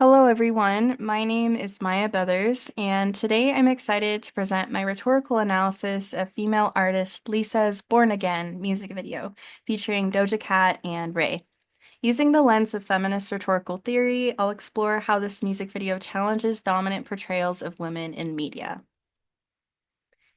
Hello, everyone. My name is Maya Beathers, and today I'm excited to present my rhetorical analysis of female artist Lisa's Born Again music video featuring Doja Cat and Ray. Using the lens of feminist rhetorical theory, I'll explore how this music video challenges dominant portrayals of women in media.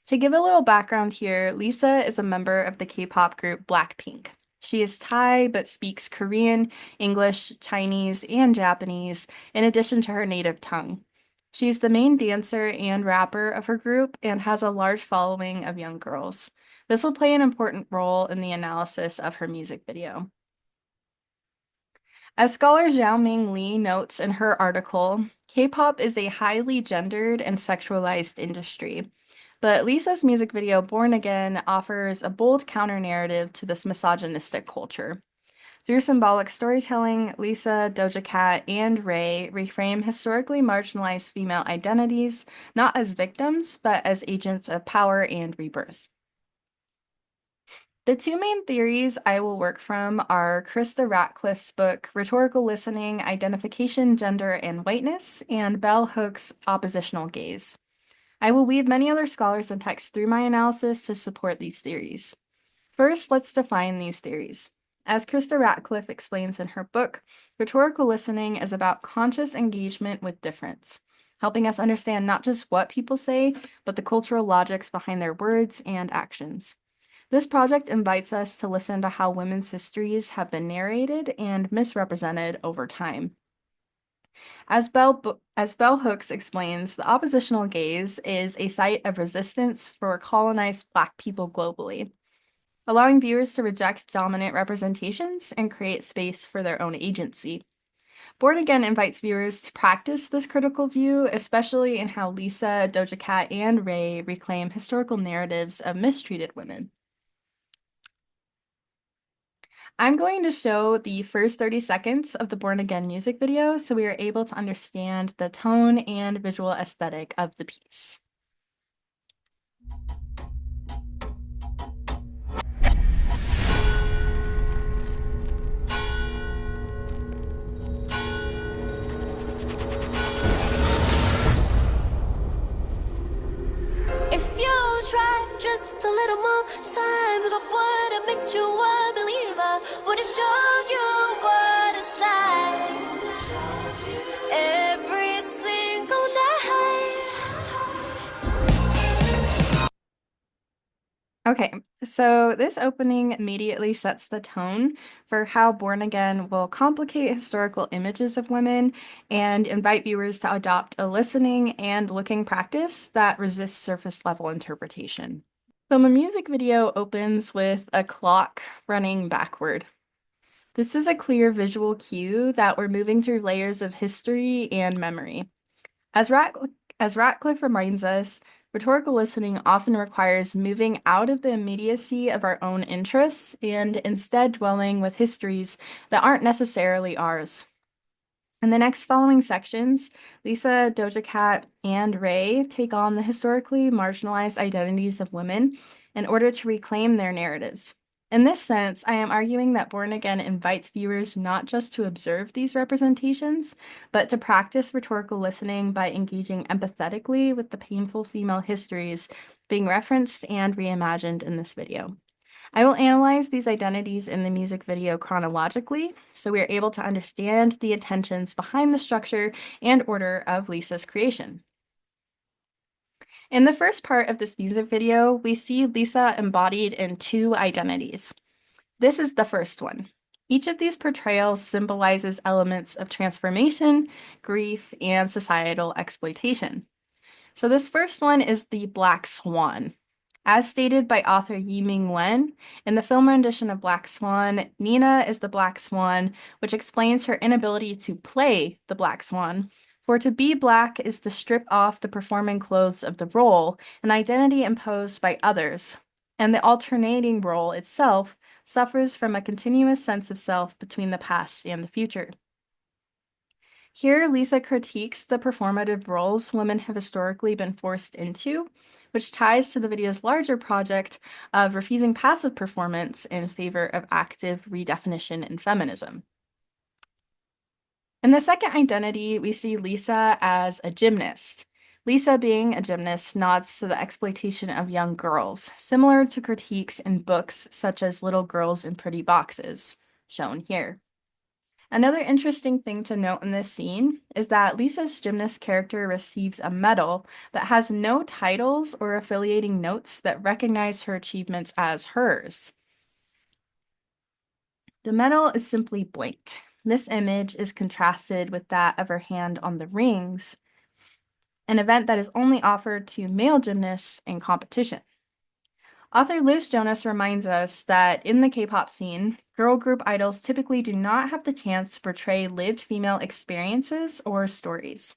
To give a little background here, Lisa is a member of the K-pop group Blackpink. She is Thai but speaks Korean, English, Chinese, and Japanese, in addition to her native tongue. She's the main dancer and rapper of her group and has a large following of young girls. This will play an important role in the analysis of her music video. As scholar Xiaoming Li notes in her article, K-pop is a highly gendered and sexualized industry. But Lisa's music video, Born Again, offers a bold counter-narrative to this misogynistic culture. Through symbolic storytelling, Lisa, Doja Cat, and Ray reframe historically marginalized female identities not as victims, but as agents of power and rebirth. The two main theories I will work from are Krista Ratcliffe's book, Rhetorical Listening, Identification, Gender, and Whiteness, and Bell Hooks' Oppositional Gaze. I will weave many other scholars and texts through my analysis to support these theories. First, let's define these theories. As Krista Ratcliffe explains in her book, rhetorical listening is about conscious engagement with difference, helping us understand not just what people say, but the cultural logics behind their words and actions. This project invites us to listen to how women's histories have been narrated and misrepresented over time. As Bell Hooks explains, the oppositional gaze is a site of resistance for colonized Black people globally, allowing viewers to reject dominant representations and create space for their own agency. Born Again invites viewers to practice this critical view, especially in how Lisa, Doja Cat, and Ray reclaim historical narratives of mistreated women. I'm going to show the first 30 seconds of the Born Again music video so we are able to understand the tone and visual aesthetic of the piece. If you tried just a little more times, I would have made you a believer. Would have shown you what it's like every single night. Okay, so this opening immediately sets the tone for how Born Again will complicate historical images of women and invite viewers to adopt a listening and looking practice that resists surface level interpretation. So the music video opens with a clock running backward. This is a clear visual cue that we're moving through layers of history and memory. As Ratcliffe reminds us, rhetorical listening often requires moving out of the immediacy of our own interests and instead dwelling with histories that aren't necessarily ours. In the next following sections, Lisa, Doja Cat, and Ray take on the historically marginalized identities of women in order to reclaim their narratives. In this sense, I am arguing that Born Again invites viewers not just to observe these representations, but to practice rhetorical listening by engaging empathetically with the painful female histories being referenced and reimagined in this video. I will analyze these identities in the music video chronologically, so we are able to understand the intentions behind the structure and order of Lisa's creation. In the first part of this music video, we see Lisa embodied in two identities. This is the first one. Each of these portrayals symbolizes elements of transformation, grief, and societal exploitation. So this first one is the Black Swan. As stated by author Yiming Wen, in the film rendition of Black Swan, Nina is the Black Swan, which explains her inability to play the Black Swan. For to be black is to strip off the performing clothes of the role, an identity imposed by others, and the alternating role itself suffers from a continuous sense of self between the past and the future. Here, Lisa critiques the performative roles women have historically been forced into, which ties to the video's larger project of refusing passive performance in favor of active redefinition and feminism. In the second identity, we see Lisa as a gymnast. Lisa, being a gymnast, nods to the exploitation of young girls, similar to critiques in books such as Little Girls in Pretty Boxes, shown here. Another interesting thing to note in this scene is that Lisa's gymnast character receives a medal that has no titles or affiliating notes that recognize her achievements as hers. The medal is simply blank. This image is contrasted with that of her hand on the rings, an event that is only offered to male gymnasts in competition. Author Liz Jonas reminds us that in the K-pop scene, girl group idols typically do not have the chance to portray lived female experiences or stories.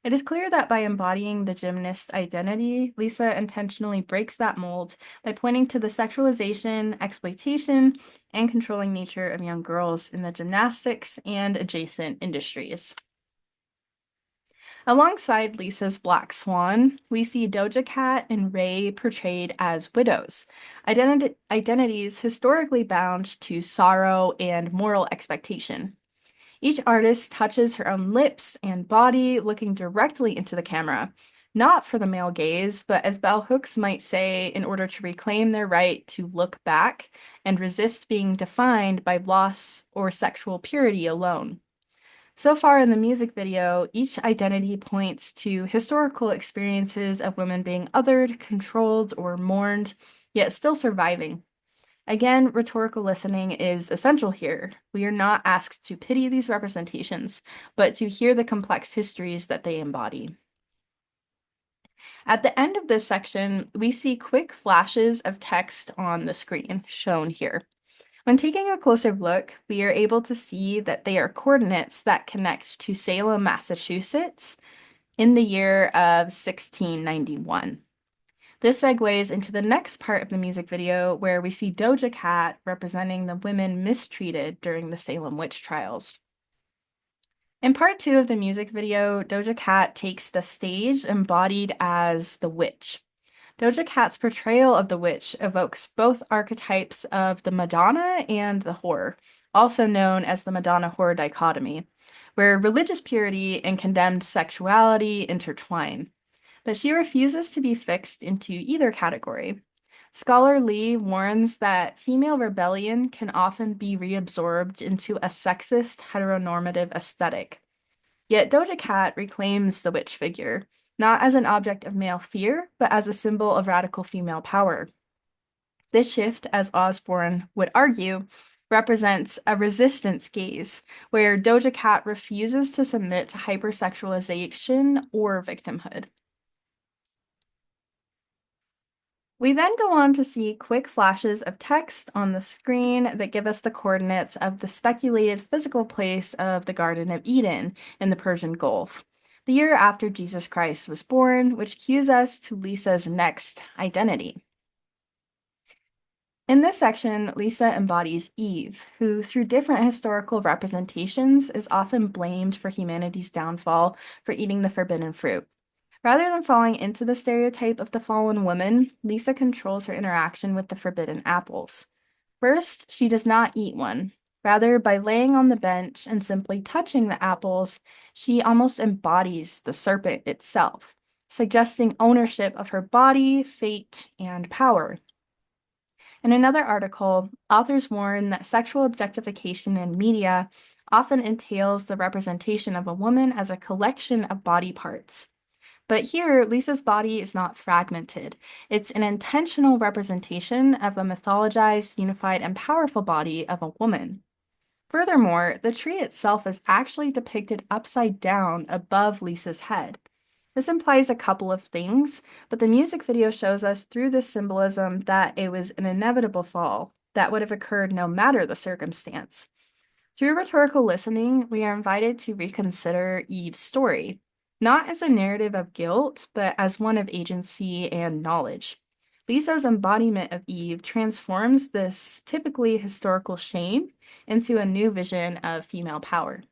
It is clear that by embodying the gymnast identity, Lisa intentionally breaks that mold by pointing to the sexualization, exploitation, and controlling nature of young girls in the gymnastics and adjacent industries. Alongside Lisa's Black Swan, we see Doja Cat and Ray portrayed as widows, identities historically bound to sorrow and moral expectation. Each artist touches her own lips and body, looking directly into the camera, not for the male gaze, but as bell hooks might say, in order to reclaim their right to look back and resist being defined by loss or sexual purity alone. So far in the music video, each identity points to historical experiences of women being othered, controlled, or mourned, yet still surviving. Again, rhetorical listening is essential here. We are not asked to pity these representations, but to hear the complex histories that they embody. At the end of this section, we see quick flashes of text on the screen, shown here. When taking a closer look, we are able to see that they are coordinates that connect to Salem, Massachusetts in the year of 1691. This segues into the next part of the music video where we see Doja Cat representing the women mistreated during the Salem witch trials. In part 2 of the music video, Doja Cat takes the stage embodied as the witch. Doja Cat's portrayal of the witch evokes both archetypes of the Madonna and the whore, also known as the Madonna-whore dichotomy, where religious purity and condemned sexuality intertwine. But she refuses to be fixed into either category. Scholar Lee warns that female rebellion can often be reabsorbed into a sexist heteronormative aesthetic. Yet Doja Cat reclaims the witch figure, not as an object of male fear, but as a symbol of radical female power. This shift, as Osborne would argue, represents a resistance gaze, where Doja Cat refuses to submit to hypersexualization or victimhood. We then go on to see quick flashes of text on the screen that give us the coordinates of the speculated physical place of the Garden of Eden in the Persian Gulf, the year after Jesus Christ was born, which cues us to Lisa's next identity. In this section, Lisa embodies Eve, who, through different historical representations, is often blamed for humanity's downfall for eating the forbidden fruit. Rather than falling into the stereotype of the fallen woman, Lisa controls her interaction with the forbidden apples. First, she does not eat one. Rather, by laying on the bench and simply touching the apples, she almost embodies the serpent itself, suggesting ownership of her body, fate, and power. In another article, authors warn that sexual objectification in media often entails the representation of a woman as a collection of body parts. But here, Lisa's body is not fragmented. It's an intentional representation of a mythologized, unified, and powerful body of a woman. Furthermore, the tree itself is actually depicted upside down above Lisa's head. This implies a couple of things, but the music video shows us through this symbolism that it was an inevitable fall that would have occurred no matter the circumstance. Through rhetorical listening, we are invited to reconsider Eve's story, not as a narrative of guilt, but as one of agency and knowledge. Lisa's embodiment of Eve transforms this typically historical shame into a new vision of female power.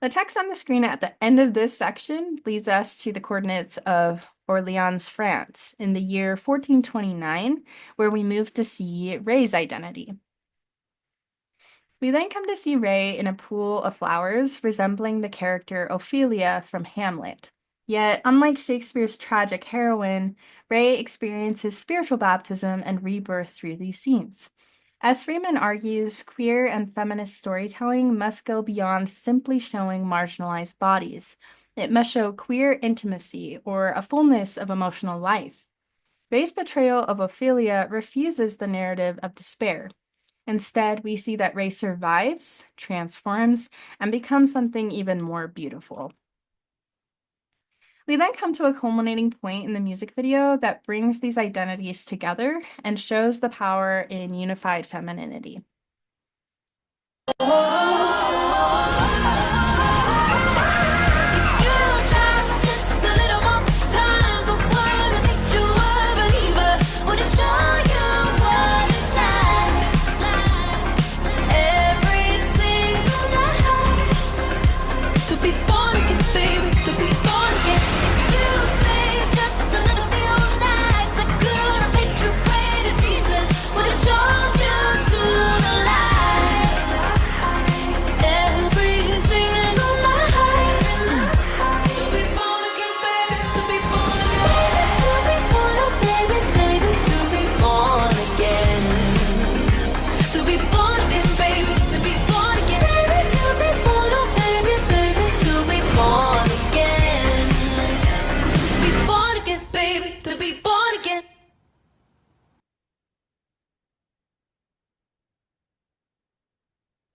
The text on the screen at the end of this section leads us to the coordinates of Orleans, France, in the year 1429, where we move to see Ray's identity. We then come to see Ray in a pool of flowers, resembling the character Ophelia from Hamlet. Yet, unlike Shakespeare's tragic heroine, Ray experiences spiritual baptism and rebirth through these scenes. As Freeman argues, queer and feminist storytelling must go beyond simply showing marginalized bodies. It must show queer intimacy or a fullness of emotional life. Ray's portrayal of Ophelia refuses the narrative of despair. Instead, we see that Ray survives, transforms, and becomes something even more beautiful. We then come to a culminating point in the music video that brings these identities together and shows the power in unified femininity.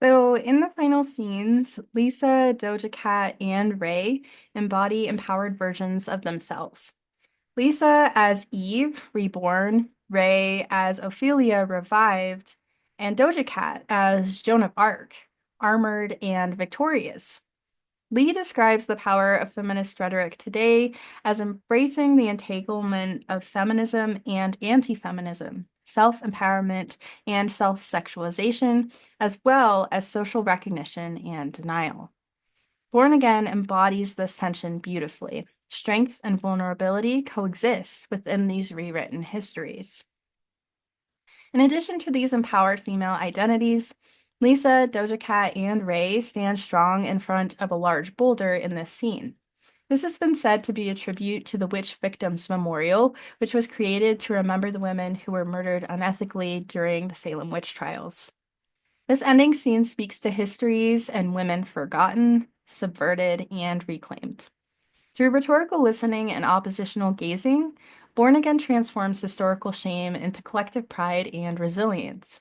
So, in the final scenes, Lisa, Doja Cat, and Ray embody empowered versions of themselves. Lisa as Eve, reborn, Ray as Ophelia, revived, and Doja Cat as Joan of Arc, armored and victorious. Lee describes the power of feminist rhetoric today as embracing the entanglement of feminism and anti-feminism, self-empowerment and self-sexualization, as well as social recognition and denial. Born Again embodies this tension beautifully. Strength and vulnerability coexist within these rewritten histories. In addition to these empowered female identities, Lisa, Doja Cat, and Ray stand strong in front of a large boulder in this scene. This has been said to be a tribute to the Witch Victims Memorial, which was created to remember the women who were murdered unethically during the Salem witch trials. This ending scene speaks to histories and women forgotten, subverted, and reclaimed. Through rhetorical listening and oppositional gazing, Born Again transforms historical shame into collective pride and resilience.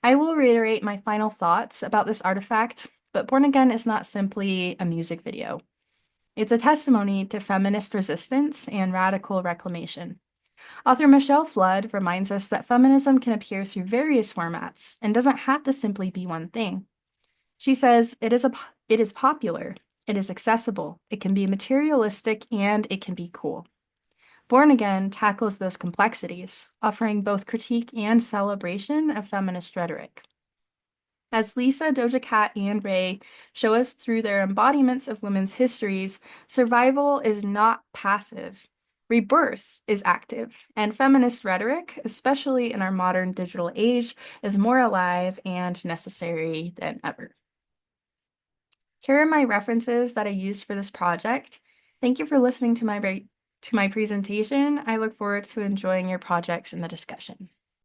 I will reiterate my final thoughts about this artifact, but Born Again is not simply a music video. It's a testimony to feminist resistance and radical reclamation. Author Michelle Flood reminds us that feminism can appear through various formats and doesn't have to simply be one thing. She says it is popular, it is accessible, it can be materialistic, and it can be cool. Born Again tackles those complexities, offering both critique and celebration of feminist rhetoric. As Lisa, Doja Cat, and Ray show us through their embodiments of women's histories, survival is not passive. Rebirth is active, and feminist rhetoric, especially in our modern digital age, is more alive and necessary than ever. Here are my references that I used for this project. Thank you for listening to my presentation. I look forward to enjoying your projects in the discussion.